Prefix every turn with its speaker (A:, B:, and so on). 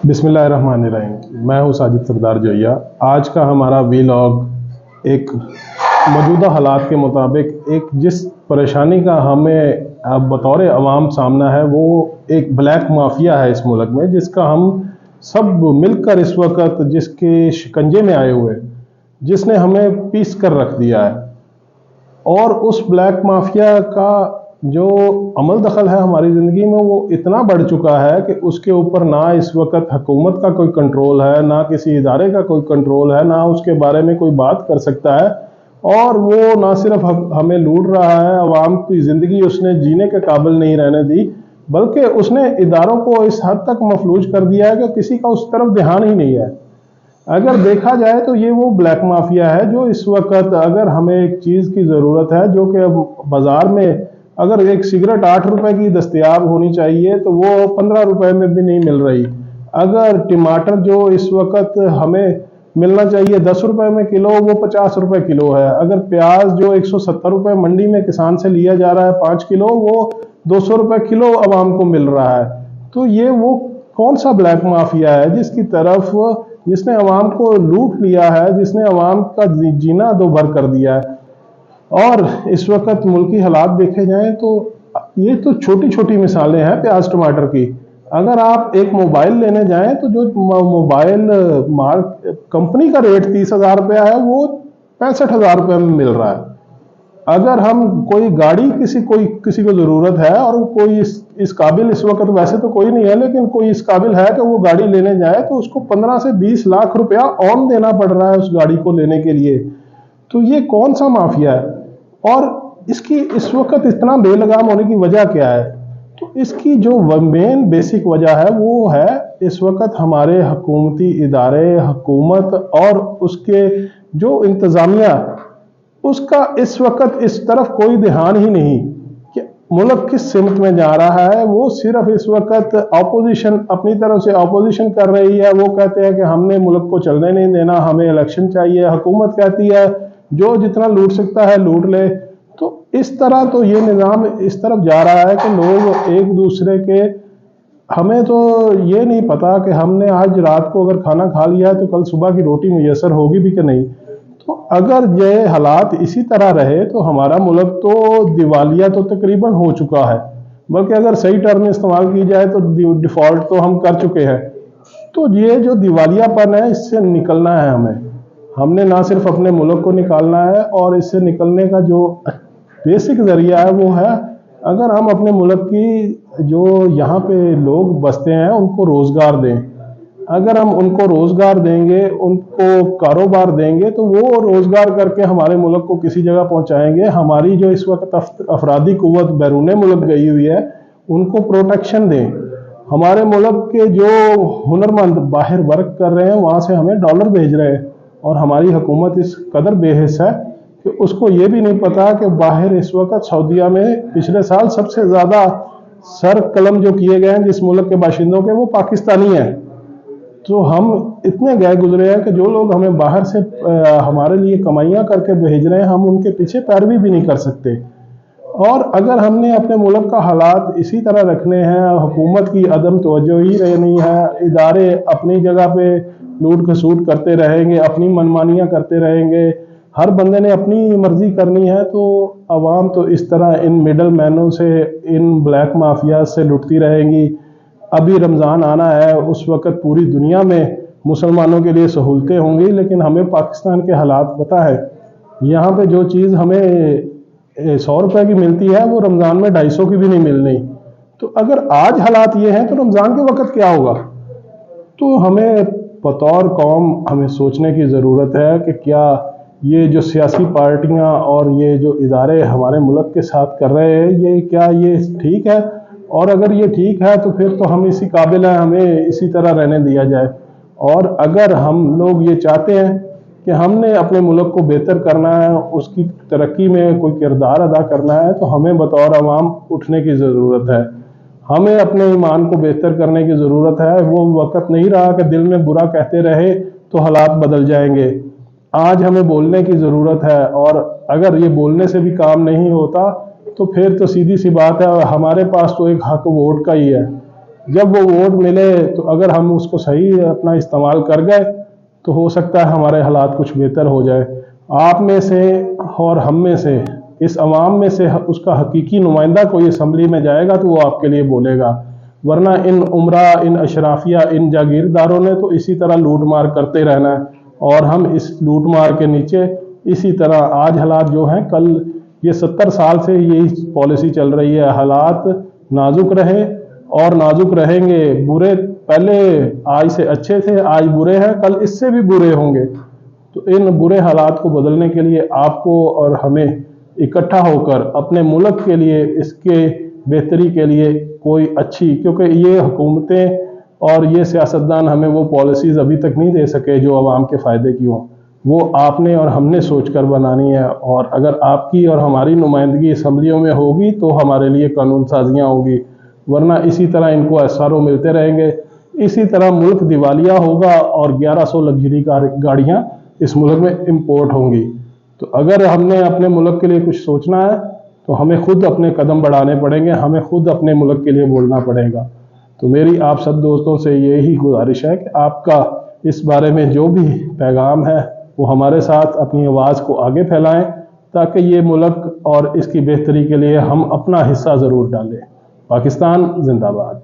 A: बिस्मिल्लाहिर्रहमानिर्रहीम। मैं हूँ साजिद सरदार जोइया। आज का हमारा वीलॉग एक मौजूदा हालात के मुताबिक एक जिस परेशानी का हमें अब बतौर अवाम सामना है, वो एक ब्लैक माफिया है इस मुल्क में, जिसका हम सब मिलकर इस वक्त जिसके शिकंजे में आए हुए, जिसने हमें पीस कर रख दिया है। और उस ब्लैक माफिया का जो अमल दखल है हमारी ज़िंदगी में, वो इतना बढ़ चुका है कि उसके ऊपर ना इस वक्त हुकूमत का कोई कंट्रोल है, ना किसी इदारे का कोई कंट्रोल है, ना उसके बारे में कोई बात कर सकता है। और वो ना सिर्फ हमें लूट रहा है, अवाम की ज़िंदगी उसने जीने के काबिल नहीं रहने दी, बल्कि उसने इदारों को इस हद तक मफलूज कर दिया है कि किसी का उस तरफ ध्यान ही नहीं है। अगर देखा जाए तो ये वो ब्लैक माफिया है जो इस वक्त, अगर हमें एक चीज़ की ज़रूरत है जो कि अब बाज़ार में अगर एक सिगरेट 8 रुपए की दस्तयाब होनी चाहिए तो वो 15 रुपए में भी नहीं मिल रही। अगर टमाटर जो इस वक्त हमें मिलना चाहिए 10 रुपए में किलो, वो 50 रुपए किलो है। अगर प्याज जो 170 रुपए मंडी में किसान से लिया जा रहा है 5 किलो, वो 200 रुपए किलो आवाम को मिल रहा है। तो ये वो कौन सा ब्लैक माफिया है जिसने अवाम को लूट लिया है, जिसने अवाम का जीना दो भर कर दिया है। और इस वक्त मुल्की हालात देखे जाएं तो ये तो छोटी छोटी मिसालें हैं प्याज टमाटर की। अगर आप एक मोबाइल लेने जाएं तो जो मोबाइल कंपनी का रेट 30,000 रुपया है, वो 65,000 रुपये में मिल रहा है। अगर हम कोई गाड़ी किसी को ज़रूरत है और कोई इस काबिल इस वक्त वैसे तो कोई नहीं है, लेकिन कोई इस काबिल है कि वो गाड़ी लेने जाए, तो उसको 15 से 20 लाख रुपया ऑन देना पड़ रहा है उस गाड़ी को लेने के लिए। तो ये कौन सा माफिया है और इसकी इस वक्त इतना बेलगाम होने की वजह क्या है? तो इसकी जो मेन बेसिक वजह है वो है इस वक्त हमारे हुकूमती इदारे, हुकूमत और उसके जो इंतज़ामिया, उसका इस वक्त इस तरफ कोई ध्यान ही नहीं कि मुल्क किस सिमत में जा रहा है। वो सिर्फ इस वक्त ऑपोजिशन अपनी तरफ से ऑपोजिशन कर रही है। वो कहते हैं कि हमने मुल्क को चलने नहीं देना, हमें इलेक्शन चाहिए। हुकूमत कहती है जो जितना लूट सकता है लूट ले। तो इस तरह तो ये निज़ाम इस तरफ जा रहा है कि लोग एक दूसरे के, हमें तो ये नहीं पता कि हमने आज रात को अगर खाना खा लिया है तो कल सुबह की रोटी मुयसर होगी भी कि नहीं। तो अगर ये हालात इसी तरह रहे तो हमारा मुल्क तो दिवालिया तो तकरीबन हो चुका है, बल्कि अगर सही टर्म इस्तेमाल की जाए तो डिफ़ॉल्ट तो हम कर चुके हैं। तो ये जो दिवालियापन है, इससे निकलना है हमने ना सिर्फ अपने मुल्क को निकालना है, और इससे निकलने का जो बेसिक ज़रिया है वो है, अगर हम अपने मुल्क की जो यहाँ पे लोग बसते हैं उनको रोज़गार दें। अगर हम उनको रोज़गार देंगे, उनको कारोबार देंगे, तो वो रोज़गार करके हमारे मुल्क को किसी जगह पहुँचाएंगे। हमारी जो इस वक्त अफरादी कुव्वत बैरून मुल्क गई हुई है, उनको प्रोटेक्शन दें। हमारे मुल्क के जो हुनरमंद बाहर वर्क कर रहे हैं, वहाँ से हमें डॉलर भेज रहे हैं, और हमारी हुकूमत इस कदर बेहिस है कि उसको ये भी नहीं पता कि बाहर इस वक्त सऊदीया में पिछले साल सबसे ज़्यादा सर कलम जो किए गए हैं जिस मुल्क के बाशिंदों के, वो पाकिस्तानी हैं। तो हम इतने गए गुजरे हैं कि जो लोग हमें बाहर से हमारे लिए कमाइयाँ करके भेज रहे हैं, हम उनके पीछे पैरवी भी नहीं कर सकते। और अगर हमने अपने मुल्क का हालात इसी तरह रखने हैं, हुकूमत की अदम तवज्जो ही रहनी है, इदारे अपनी जगह पे लूट खसूट करते रहेंगे, अपनी मनमानियाँ करते रहेंगे, हर बंदे ने अपनी मर्जी करनी है, तो अवाम तो इस तरह इन मिडल मैनों से, इन ब्लैक माफिया से लुटती रहेंगी। अभी रमज़ान आना है, उस वक़्त पूरी दुनिया में मुसलमानों के लिए सहूलतें होंगी, लेकिन हमें पाकिस्तान के हालात पता है। यहाँ पे जो चीज़ हमें 100 रुपए की मिलती है, वो रमज़ान में 250 की भी नहीं मिलनी। तो अगर आज हालात ये हैं तो रमज़ान के वक़्त क्या होगा? तो हमें बतौर कौम हमें सोचने की ज़रूरत है कि क्या ये जो सियासी पार्टियाँ और ये जो इदारे हमारे मुल्क के साथ कर रहे हैं, क्या ये ठीक है? और अगर ये ठीक है तो फिर तो हम इसी काबिल हैं, हमें इसी तरह रहने दिया जाए। और अगर हम लोग ये चाहते हैं कि हमने अपने मुल्क को बेहतर करना है, उसकी तरक्की में कोई किरदार अदा करना है, तो हमें बतौर अवाम उठने की ज़रूरत है। हमें अपने ईमान को बेहतर करने की ज़रूरत है। वो वक़्त नहीं रहा कि दिल में बुरा कहते रहे तो हालात बदल जाएंगे। आज हमें बोलने की ज़रूरत है, और अगर ये बोलने से भी काम नहीं होता तो फिर तो सीधी सी बात है, हमारे पास तो एक हक वोट का ही है। جب وہ ووٹ ملے تو اگر ہم اس کو صحیح اپنا استعمال کر گئے تو ہو سکتا ہے ہمارے حالات کچھ بہتر ہو جائے۔ آپ میں سے اور ہم میں سے، اس عوام میں سے اس کا حقیقی نمائندہ کوئی اسمبلی میں جائے گا تو وہ آپ کے لیے بولے گا، ورنہ ان عمرہ، ان اشرافیہ، ان جاگیرداروں نے تو اسی طرح لوٹ مار کرتے رہنا ہے، اور ہم اس لوٹ مار کے نیچے اسی طرح آج حالات جو ہیں، کل یہ 70 سال سے یہی پالیسی چل رہی ہے، حالات نازک رہے اور نازک رہیں گے، برے پہلے آج سے اچھے تھے، آج برے ہیں، کل اس سے بھی برے ہوں گے۔ تو ان برے حالات کو بدلنے کے لیے آپ کو اور ہمیں اکٹھا ہو کر اپنے ملک کے لیے، اس کے بہتری کے لیے کوئی اچھی، کیونکہ یہ حکومتیں اور یہ سیاستدان ہمیں وہ پالیسیز ابھی تک نہیں دے سکے جو عوام کے فائدے کی ہوں، وہ آپ نے اور ہم نے سوچ کر بنانی ہے، اور اگر آپ کی اور ہماری نمائندگی اسمبلیوں میں ہوگی تو ہمارے لیے قانون سازیاں ہوں گی، ورنہ اسی طرح ان کو SRO ملتے رہیں گے، اسی طرح ملک دیوالیہ ہوگا اور 1100 لگژری گاڑیاں اس ملک میں امپورٹ ہوں گی۔ تو اگر ہم نے اپنے ملک کے لیے کچھ سوچنا ہے تو ہمیں خود اپنے قدم بڑھانے پڑیں گے، ہمیں خود اپنے ملک کے لیے بولنا پڑے گا۔ تو میری آپ سب دوستوں سے یہی گزارش ہے کہ آپ کا اس بارے میں جو بھی پیغام ہے وہ ہمارے ساتھ اپنی آواز کو آگے پھیلائیں، تاکہ یہ ملک اور اس کی بہتری کے لیے ہم اپنا حصہ ضرور ڈالیں۔ پاکستان زندہ باد۔